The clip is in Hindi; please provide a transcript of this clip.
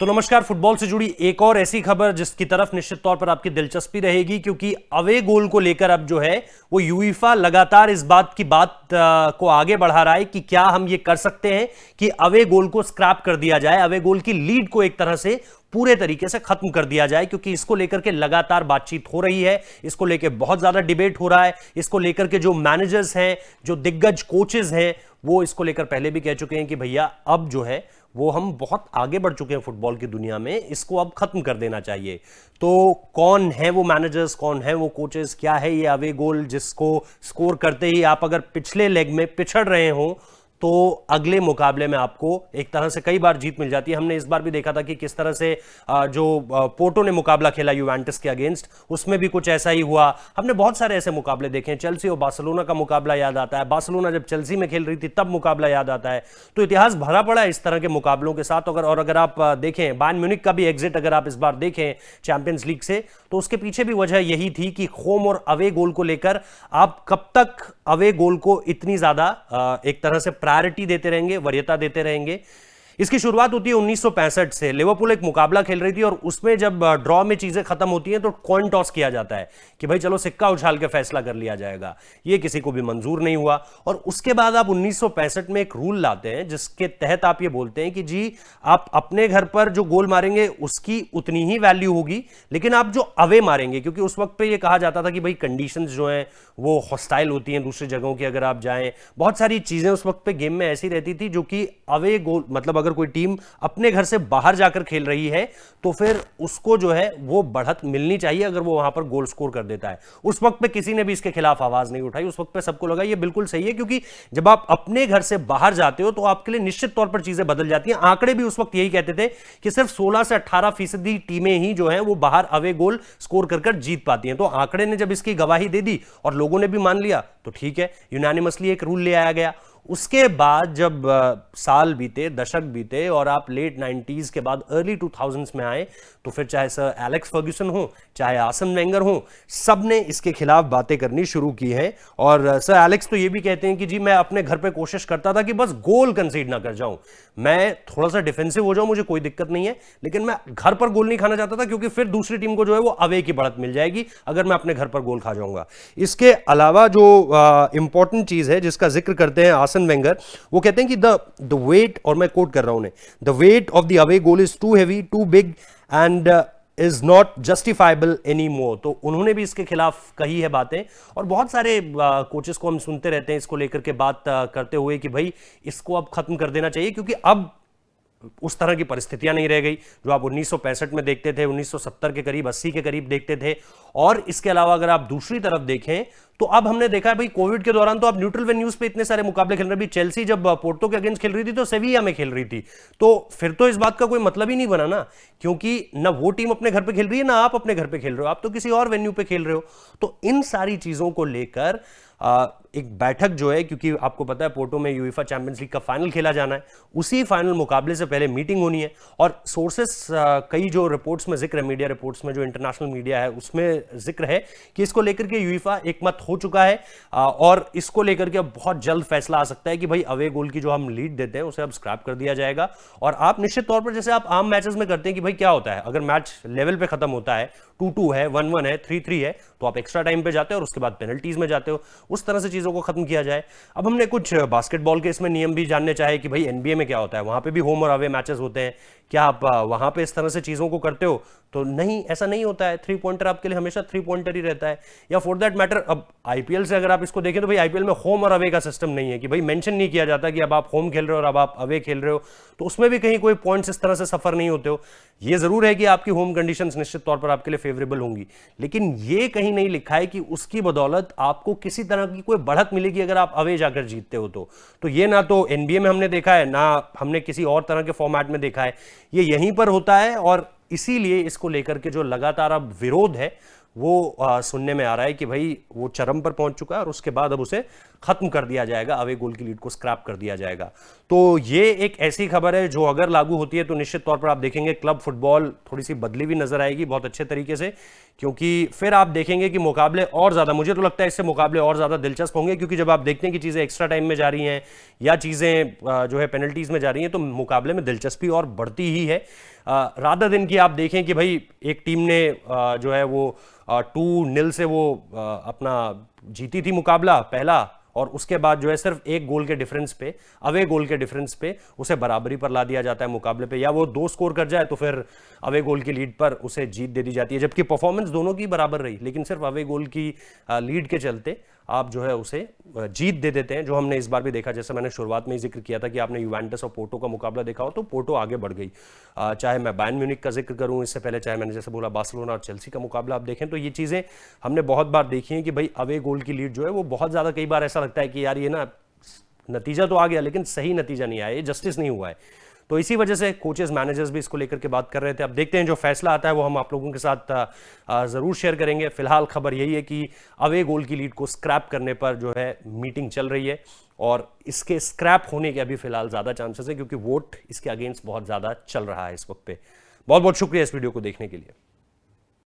तो नमस्कार। फुटबॉल से जुड़ी एक और ऐसी खबर जिसकी तरफ निश्चित तौर पर आपकी दिलचस्पी रहेगी, क्योंकि अवे गोल को लेकर अब जो है वो यूईफा लगातार इस बात को आगे बढ़ा रहा है कि क्या हम ये कर सकते हैं कि अवे गोल को स्क्रैप कर दिया जाए, अवे गोल की लीड को एक तरह से पूरे तरीके से खत्म कर दिया जाए, क्योंकि इसको लेकर के लगातार बातचीत हो रही है, इसको लेकर बहुत ज्यादा डिबेट हो रहा है। इसको लेकर के जो मैनेजर्स हैं, जो दिग्गज कोचेस हैं, वो इसको लेकर पहले भी कह चुके हैं कि भैया अब जो है वो हम बहुत आगे बढ़ चुके हैं फुटबॉल की दुनिया में, इसको अब खत्म कर देना चाहिए। तो कौन है वो मैनेजर्स, कौन है वो कोचेस, क्या है ये अवे गोल जिसको स्कोर करते ही आप अगर पिछले लेग में पिछड़ रहे हो तो अगले मुकाबले में आपको एक तरह से कई बार जीत मिल जाती है। हमने इस बार भी देखा था कि किस तरह से जो पोर्टो ने मुकाबला खेला यूवेंटस के अगेंस्ट, उसमें भी कुछ ऐसा ही हुआ। हमने बहुत सारे ऐसे मुकाबले देखे हैं। चेल्सी और बार्सिलोना का मुकाबला याद आता है, बार्सिलोना जब चेल्सी में खेल रही थी तब मुकाबला याद आता है। तो इतिहास भरा पड़ा है इस तरह के मुकाबलों के साथ। अगर आप देखें बायर्न म्यूनिख का भी एग्जिट अगर आप इस बार देखें चैंपियंस लीग से, तो उसके पीछे भी वजह यही थी कि होम और अवे गोल को लेकर आप कब तक अवे गोल को इतनी ज्यादा एक तरह से प्रायोरिटी देते रहेंगे, वरीयता देते रहेंगे। इसकी शुरुआत होती है 1965 से। लिवरपूल एक मुकाबला खेल रही थी और उसमें जब ड्रॉ में चीजें खत्म होती हैं तो कॉइन टॉस किया जाता है कि भाई चलो सिक्का उछाल के फैसला कर लिया जाएगा। ये किसी को भी मंजूर नहीं हुआ और उसके बाद आप 1965 में एक रूल लाते हैं जिसके तहत आप ये बोलते हैं कि जी आप अपने घर पर जो गोल मारेंगे उसकी उतनी ही वैल्यू होगी, लेकिन आप जो अवे मारेंगे, क्योंकि उस वक्त पे ये कहा जाता था कि भाई कंडीशंस जो हैं वो हॉस्टाइल होती हैं दूसरी जगहों की, अगर आप जाएं बहुत सारी चीजें उस वक्त पे गेम में ऐसी रहती थी जो कि अवे गोल मतलब अगर कोई टीम अपने घर से बाहर जाकर खेल रही है तो फिर उसको जो है वो बढ़त मिलनी चाहिए अगर वो वहां पर गोल स्कोर कर देता है। उस वक्त पे किसी ने भी इसके खिलाफ आवाज नहीं उठाई। उस वक्त पे सबको लगा ये बिल्कुल सही है, क्योंकि जब आप अपने घर से बाहर जाते हो तो आपके लिए निश्चित तौर पर चीजें बदल जाती हैं। आंकड़े भी उस वक्त यही कहते थे कि सिर्फ 16 से 18% टीमें ही जो है वो बाहर अवे गोल स्कोर कर जीत पाती हैं। तो आंकड़े ने जब इसकी गवाही दे दी और लोगों ने भी मान लिया तो ठीक है, यूनानिमसली एक रूल ले आया गया। उसके बाद जब साल बीते, दशक बीते और आप लेट 90s के बाद अर्ली 2000s में आए, तो फिर चाहे सर एलेक्स फर्ग्यूसन हो, चाहे आर्सेन वेंगर हो, सब ने इसके खिलाफ बातें करनी शुरू की हैं। और सर एलेक्स तो ये भी कहते हैं कि जी मैं अपने घर पे कोशिश करता था कि बस गोल कंसीड ना कर जाऊं, मैं थोड़ा सा डिफेंसिव हो जाऊं, मुझे कोई दिक्कत नहीं है, लेकिन मैं घर पर गोल नहीं खाना चाहता था क्योंकि फिर दूसरी टीम को जो है वो अवे की बढ़त मिल जाएगी अगर मैं अपने घर पर गोल खा जाऊंगा। इसके अलावा जो इंपॉर्टेंट चीज है जिसका जिक्र करते हैं आर्सेन वेंगर, वो कहते हैं कि द वेट, और मैं कोट कर रहा हूं उन्हें, the weight of the away goal is too heavy, too big and is not justifiable any more. तो उन्होंने भी इसके खिलाफ कही है बातें और बहुत सारे कोचेस को हम सुनते रहते हैं इसको लेकर के बात करते हुए कि भाई इसको अब खत्म कर देना चाहिए, क्योंकि अब उस तरह की परिस्थितियां नहीं रह गई जो आप 1965 में देखते थे, 1970 के करीब, 80 के करीब देखते थे। और इसके अलावा अगर आप दूसरी तरफ देखें तो अब हमने देखा है भाई कोविड के दौरान तो आप न्यूट्रल वेन्यूज पे इतने सारे मुकाबले खेल रहे हैं। चेल्सी जब पोर्टो के अगेंस्ट खेल रही थी तो सेविया में खेल रही थी, तो फिर तो इस बात का कोई मतलब ही नहीं बना ना, क्योंकि ना वो टीम अपने घर पे खेल रही है ना आप अपने घर पे खेल रहे हो, आप तो किसी और वेन्यू पे खेल रहे हो। तो इन सारी चीजों को लेकर एक बैठक जो है, क्योंकि आपको पता है पोर्टो में यूएफा चैंपियंस लीग का फाइनल खेला जाना है, उसी फाइनल मुकाबले से पहले मीटिंग होनी है। और सोर्सेस कई जो रिपोर्ट्स में जिक्र है, मीडिया रिपोर्ट्स में, जो इंटरनेशनल मीडिया है उसमें जिक्र है कि इसको लेकर के यूएफा एकमत हो चुका है और इसको लेकर के अब बहुत जल्द फैसला आ सकता है कि भाई अवे गोल की जो हम लीड देते हैं उसे अब स्क्रैप कर दिया जाएगा। और आप निश्चित तौर पर जैसे आप आम मैचेस में करते हैं कि भाई क्या होता है अगर मैच लेवल पे खत्म होता है, 2-2 है, 1-1 है, 3-3 है, तो आप एक्स्ट्रा टाइम पे जाते हो और उसके बाद पेनल्टीज में जाते हो, उस तरह से चीजों को खत्म किया जाए। अब हमने कुछ बास्केटबॉल के इसमें नियम भी जानने चाहे कि भाई एनबीए में क्या होता है, वहां पे भी होम और अवे मैचेस होते हैं, क्या आप वहां पे इस तरह से चीजों को करते हो? तो नहीं, ऐसा नहीं होता है। 3 पॉइंटर आपके लिए हमेशा 3 पॉइंटर ही रहता है। या फॉर दैट मैटर अब आईपीएल से अगर आप इसको देखें तो भाई आईपीएल में होम और अवे का सिस्टम नहीं है कि भाई मेंशन नहीं किया जाता कि अब आप होम खेल रहे हो और अब आप अवे खेल रहे हो, तो उसमें भी कहीं कोई पॉइंट्स इस तरह से सफर नहीं होते हो। ये जरूर है कि आपकी होम कंडीशंस निश्चित तौर पर आपके लिए फेवरेबल होंगी, लेकिन ये कहीं नहीं लिखा है कि उसकी बदौलत आपको किसी तरह की कोई बढ़त मिलेगी अगर आप अवे जाकर जीतते हो। तो ये ना तो एनबीए में हमने देखा है, ना हमने किसी और तरह के फॉर्मेट में देखा है, ये यहीं पर होता है। और इसीलिए इसको लेकर के जो लगातार अब विरोध है वो सुनने में आ रहा है कि भाई वो चरम पर पहुंच चुका है और उसके बाद अब उसे खत्म कर दिया जाएगा, अवे गोल की लीड को स्क्रैप कर दिया जाएगा। तो ये एक ऐसी खबर है जो अगर लागू होती है तो निश्चित तौर पर आप देखेंगे क्लब फुटबॉल थोड़ी सी बदली हुई नजर आएगी बहुत अच्छे तरीके से, क्योंकि फिर आप देखेंगे कि मुकाबले और ज्यादा, मुझे तो लगता है इससे मुकाबले और ज्यादा दिलचस्प होंगे, क्योंकि जब आप देखते हैं कि चीजें एक्स्ट्रा टाइम में जा रही हैं या चीजें जो है पेनल्टीज में जा रही हैं तो मुकाबले में दिलचस्पी और बढ़ती ही है। रादर दिन की आप देखें कि भाई एक टीम ने जो है वो 2-0 से वो अपना जीती थी मुकाबला पहला, और उसके बाद जो है सिर्फ एक गोल के डिफरेंस पे, अवे गोल के डिफरेंस पे उसे बराबरी पर ला दिया जाता है मुकाबले पे, या वो 2 स्कोर कर जाए तो फिर अवे गोल की लीड पर उसे जीत दे दी जाती है, जबकि परफॉर्मेंस दोनों की बराबर रही, लेकिन सिर्फ अवे गोल की लीड के चलते आप जो है उसे जीत दे देते हैं, जो हमने इस बार भी देखा। जैसे मैंने शुरुआत में ही जिक्र किया था कि आपने यूवेंटस और पोर्टो का मुकाबला देखा हो तो पोर्टो आगे बढ़ गई, चाहे मैं बायर्न म्यूनिख का जिक्र करूं इससे पहले, चाहे मैंने जैसे बोला बार्सिलोना और चेल्सी का मुकाबला आप देखें, तो ये चीजें हमने बहुत बार देखी हैं कि भाई अवे गोल की लीड जो है वो बहुत ज्यादा, कई बार ऐसा लगता है कि यार ये ना नतीजा तो आ गया लेकिन सही नतीजा नहीं आया, ये जस्टिस नहीं हुआ है। तो इसी वजह से कोचेस मैनेजर्स भी इसको लेकर के बात कर रहे थे। अब देखते हैं जो फैसला आता है वो हम आप लोगों के साथ जरूर शेयर करेंगे। फिलहाल खबर यही है कि अवे गोल की लीड को स्क्रैप करने पर जो है मीटिंग चल रही है, और इसके स्क्रैप होने के अभी फिलहाल ज्यादा चांसेस है, क्योंकि वोट इसके अगेंस्ट बहुत ज्यादा चल रहा है इस वक्त पे। बहुत बहुत शुक्रिया इस वीडियो को देखने के लिए।